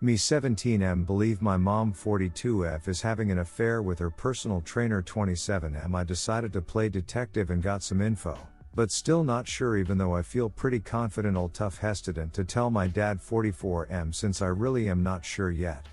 Me 17M believe my mom 42F is having an affair with her personal trainer 27M. I decided to play detective and got some info, but still not sure even though I feel pretty confident alltough hesitant to tell my dad 44M since I really am not sure yet.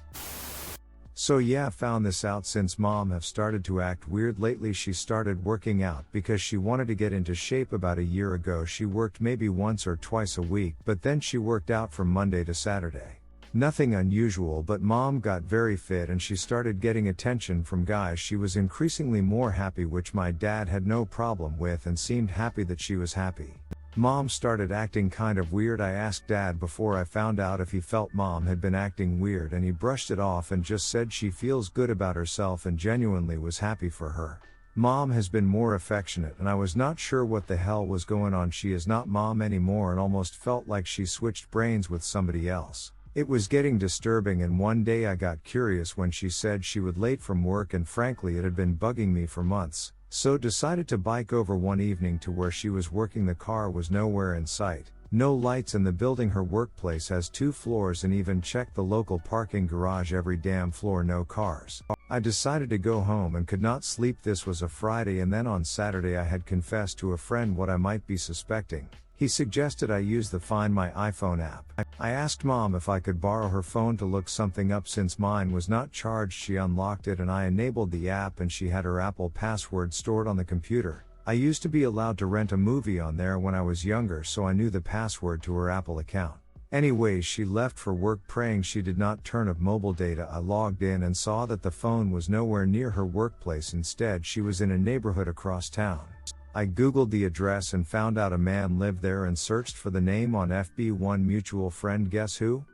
So yeah, found this out since mom have started to act weird lately. She started working out because she wanted to get into shape about a year ago. She worked maybe once or twice a week, but then she worked out from Monday to Saturday. Nothing unusual, but mom got very fit and she started getting attention from guys. She was increasingly more happy, which my dad had no problem with and seemed happy that she was happy. Mom started acting kind of weird. I asked dad before I found out if he felt mom had been acting weird, and he brushed it off and just said she feels good about herself and genuinely was happy for her. Mom has been more affectionate and I was not sure what the hell was going on. She is not mom anymore and almost felt like she switched brains with somebody else. It was getting disturbing, and one day I got curious when she said she would late from work, and frankly it had been bugging me for months, so decided to bike over one evening to where she was working. The car was nowhere in sight, no lights in the building. Her workplace has 2 floors and even checked the local parking garage, every damn floor, no cars. I decided to go home and could not sleep. This was a Friday, and then on Saturday I had confessed to a friend what I might be suspecting. He suggested I use the Find My iPhone app. I asked mom if I could borrow her phone to look something up since mine was not charged. She unlocked it and I enabled the app, and she had her Apple password stored on the computer. I used to be allowed to rent a movie on there when I was younger, so I knew the password to her Apple account. Anyways, she left for work, praying she did not turn off mobile data. I logged in and saw that the phone was nowhere near her workplace. Instead, she was in a neighborhood across town. I googled the address and found out a man lived there and searched for the name on FB1 mutual friend, guess who?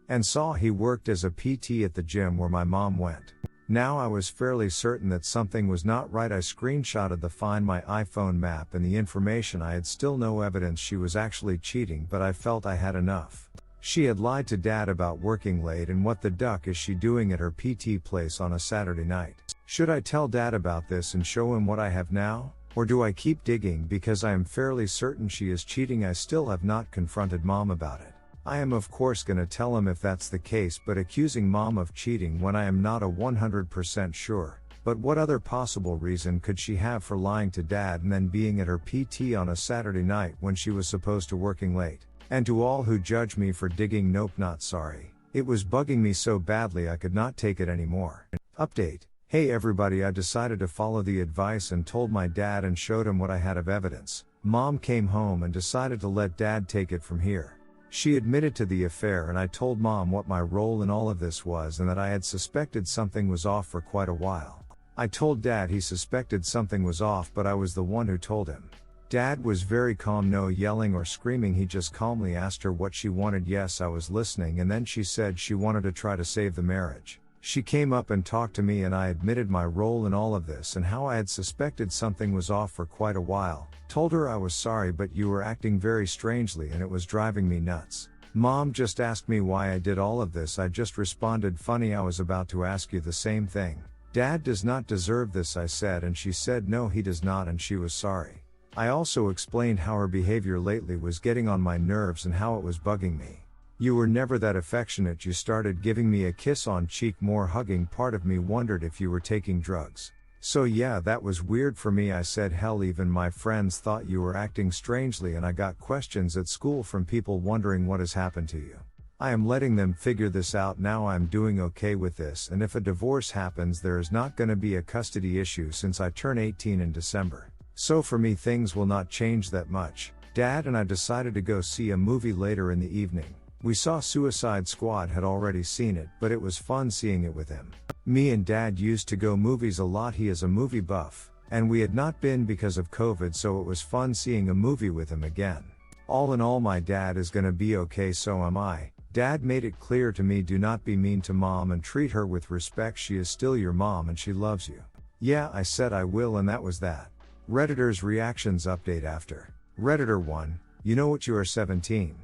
And saw he worked as a PT at the gym where my mom went. Now I was fairly certain that something was not right. I screenshotted the Find My iPhone map and the information. I had still no evidence she was actually cheating, but I felt I had enough. She had lied to dad about working late, and what the duck is she doing at her PT place on a Saturday night? Should I tell dad about this and show him what I have now? Or do I keep digging because I am fairly certain she is cheating? I still have not confronted mom about it. I am of course gonna tell him if that's the case, but accusing mom of cheating when I am not a 100% sure. But what other possible reason could she have for lying to dad and then being at her PT on a Saturday night when she was supposed to working late? And to all who judge me for digging, nope, not sorry. It was bugging me so badly I could not take it anymore. Update. Hey everybody, I decided to follow the advice and told my dad and showed him what I had of evidence. Mom came home and decided to let dad take it from here. She admitted to the affair, and I told mom what my role in all of this was and that I had suspected something was off for quite a while. I told dad he suspected something was off, but I was the one who told him. Dad was very calm, no yelling or screaming. He just calmly asked her what she wanted. Yes, I was listening, and then she said she wanted to try to save the marriage. She came up and talked to me, and I admitted my role in all of this and how I had suspected something was off for quite a while. Told her I was sorry, but you were acting very strangely and it was driving me nuts. Mom just asked me why I did all of this. I just responded, funny, I was about to ask you the same thing. Dad does not deserve this, I said, and she said no, he does not, and she was sorry. I also explained how her behavior lately was getting on my nerves and how it was bugging me. You were never that affectionate. You started giving me a kiss on cheek, more hugging. Part of me wondered if you were taking drugs. So yeah, that was weird for me. I said, hell, even my friends thought you were acting strangely, and I got questions at school from people wondering what has happened to you. I am letting them figure this out now. I'm doing okay with this, and if a divorce happens, there is not going to be a custody issue since I turn 18 in December. So for me, things will not change that much. Dad and I decided to go see a movie later in the evening. We saw Suicide Squad, had already seen it, but it was fun seeing it with him. Me and dad used to go movies a lot. He is a movie buff, and we had not been because of COVID, so it was fun seeing a movie with him again. All in all, my dad is gonna be okay, so am I. Dad made it clear to me, do not be mean to mom and treat her with respect. She is still your mom and she loves you. Yeah, I said I will, and that was that. Redditors reactions update after. Redditor 1, you know what, you are 17.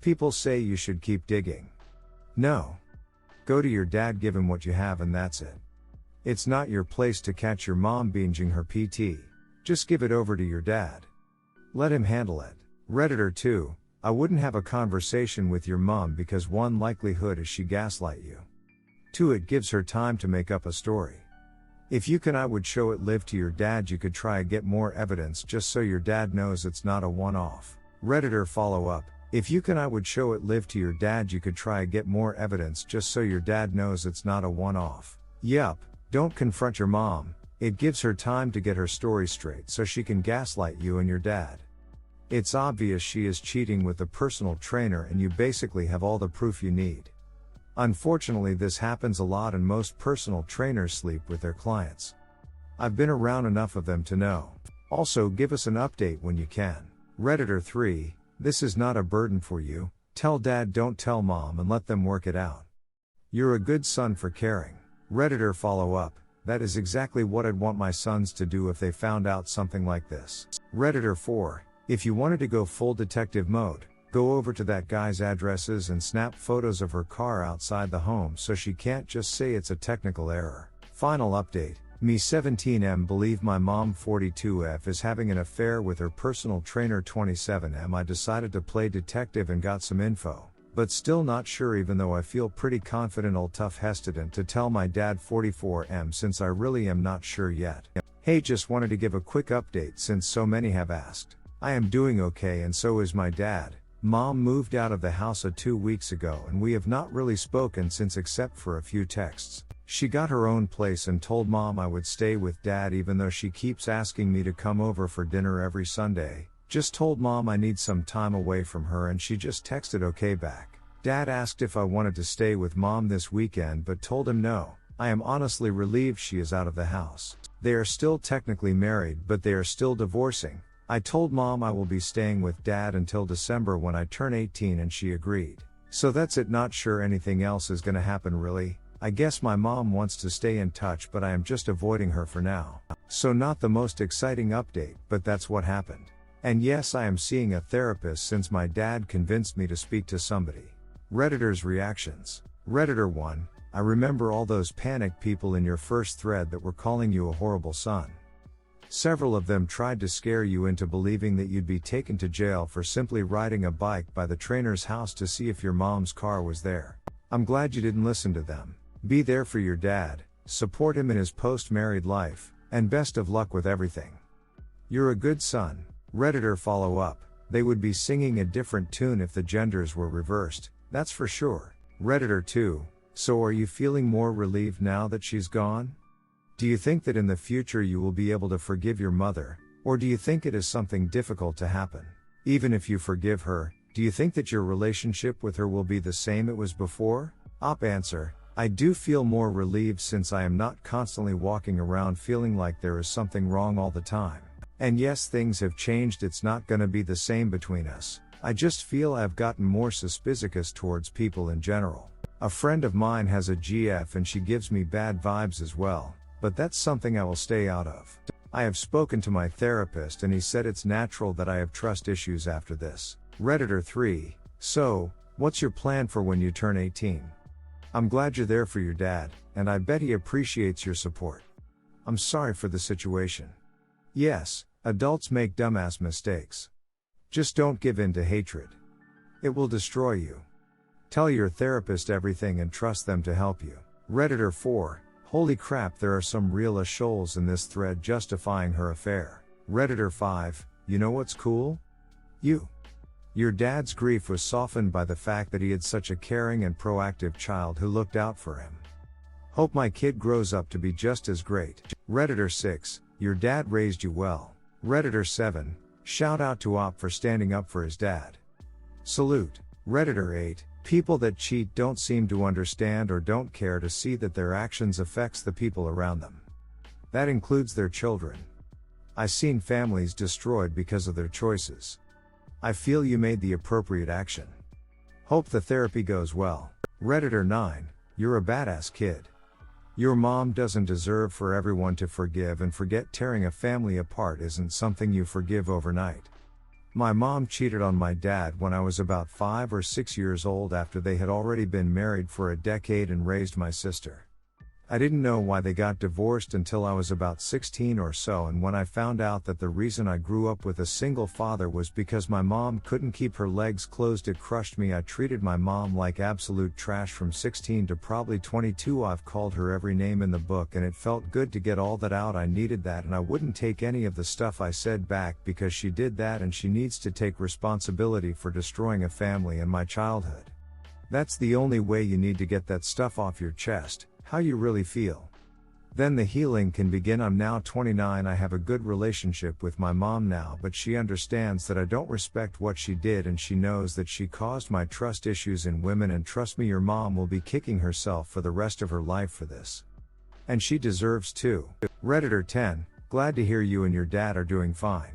People say you should keep digging. No. Go to your dad, give him what you have, and that's it. It's not your place to catch your mom binging her PT. Just give it over to your dad. Let him handle it. Redditor 2, I wouldn't have a conversation with your mom because 1 likelihood is she gaslight you. 2 it gives her time to make up a story. If you can I would show it live to your dad you could try get more evidence just so your dad knows it's not a one-off. Redditor follow up, if you can I would show it live to your dad you could try get more evidence just so your dad knows it's not a one-off. Yup, don't confront your mom, it gives her time to get her story straight so she can gaslight you and your dad. It's obvious she is cheating with the personal trainer and you basically have all the proof you need. Unfortunately this happens a lot and most personal trainers sleep with their clients. I've been around enough of them to know. Also give us an update when you can. Redditor 3, this is not a burden for you, tell dad don't tell mom and let them work it out. You're a good son for caring. Redditor follow up, that is exactly what I'd want my sons to do if they found out something like this. Redditor 4, if you wanted to go full detective mode, go over to that guy's addresses and snap photos of her car outside the home so she can't just say it's a technical error. Final update, me 17M believe my mom 42F is having an affair with her personal trainer 27M. I decided to play detective and got some info, but still not sure even though I feel pretty confident alltough hesitant to tell my dad 44M since I really am not sure yet. Hey, just wanted to give a quick update since so many have asked. I am doing okay and so is my dad. Mom moved out of the house 2 weeks ago and we have not really spoken since except for a few texts. She got her own place and told mom I would stay with dad even though she keeps asking me to come over for dinner every Sunday. Just told mom I need some time away from her and she just texted okay back. Dad asked if I wanted to stay with mom this weekend but told him no. I am honestly relieved she is out of the house. They are still technically married but they are still divorcing. I told mom I will be staying with dad until December when I turn 18 and she agreed. So that's it, not sure anything else is gonna happen really. I guess my mom wants to stay in touch but I am just avoiding her for now. So not the most exciting update, but that's what happened. And yes, I am seeing a therapist since my dad convinced me to speak to somebody. Redditor's reactions. Redditor 1, I remember all those panicked people in your first thread that were calling you a horrible son. Several of them tried to scare you into believing that you'd be taken to jail for simply riding a bike by the trainer's house to see if your mom's car was there. I'm glad you didn't listen to them. Be there for your dad, support him in his post-married life, and best of luck with everything. You're a good son. Redditor follow up, they would be singing a different tune if the genders were reversed, that's for sure. Redditor 2, so are you feeling more relieved now that she's gone? Do you think that in the future you will be able to forgive your mother, or do you think it is something difficult to happen? Even if you forgive her, do you think that your relationship with her will be the same it was before? Op answer, I do feel more relieved since I am not constantly walking around feeling like there is something wrong all the time. And yes, things have changed, it's not gonna be the same between us. I just feel I've gotten more suspicious towards people in general. A friend of mine has a GF and she gives me bad vibes as well. But that's something I will stay out of. I have spoken to my therapist and he said it's natural that I have trust issues after this. Redditor 3, so, what's your plan for when you turn 18? I'm glad you're there for your dad, and I bet he appreciates your support. I'm sorry for the situation. Yes, adults make dumbass mistakes. Just don't give in to hatred. It will destroy you. Tell your therapist everything and trust them to help you. Redditor 4, holy crap, there are some real shoals in this thread justifying her affair. Redditor 5, you know what's cool? Your dad's grief was softened by the fact that he had such a caring and proactive child who looked out for him. Hope my kid grows up to be just as great. Redditor 6, your dad raised you well. Redditor 7, shout out to Op for standing up for his dad. Salute. Redditor 8, people that cheat don't seem to understand or don't care to see that their actions affects the people around them. That includes their children. I've seen families destroyed because of their choices. I feel you made the appropriate action. Hope the therapy goes well. Redditor 9, you're a badass kid. Your mom doesn't deserve for everyone to forgive and forget. Tearing a family apart isn't something you forgive overnight. My mom cheated on my dad when I was about 5 or 6 years old after they had already been married for a decade and raised my sister. I didn't know why they got divorced until I was about 16 or so, and when I found out that the reason I grew up with a single father was because my mom couldn't keep her legs closed, it crushed me. I treated my mom like absolute trash from 16 to probably 22. I've called her every name in the book, and it felt good to get all that out. I needed that, and I wouldn't take any of the stuff I said back because she did that, and she needs to take responsibility for destroying a family and my childhood. That's the only way you need to get that stuff off your chest, how you really feel. Then the healing can begin. I'm now 29. I have a good relationship with my mom now, but she understands that I don't respect what she did, and she knows that she caused my trust issues in women, and trust me, your mom will be kicking herself for the rest of her life for this. And she deserves to. Redditor 10, glad to hear you and your dad are doing fine.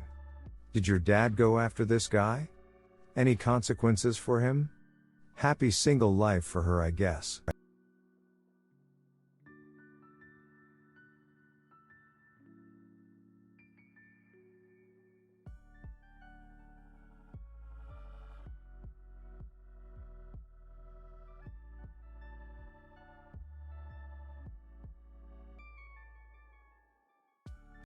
Did your dad go after this guy? Any consequences for him? Happy single life for her, I guess.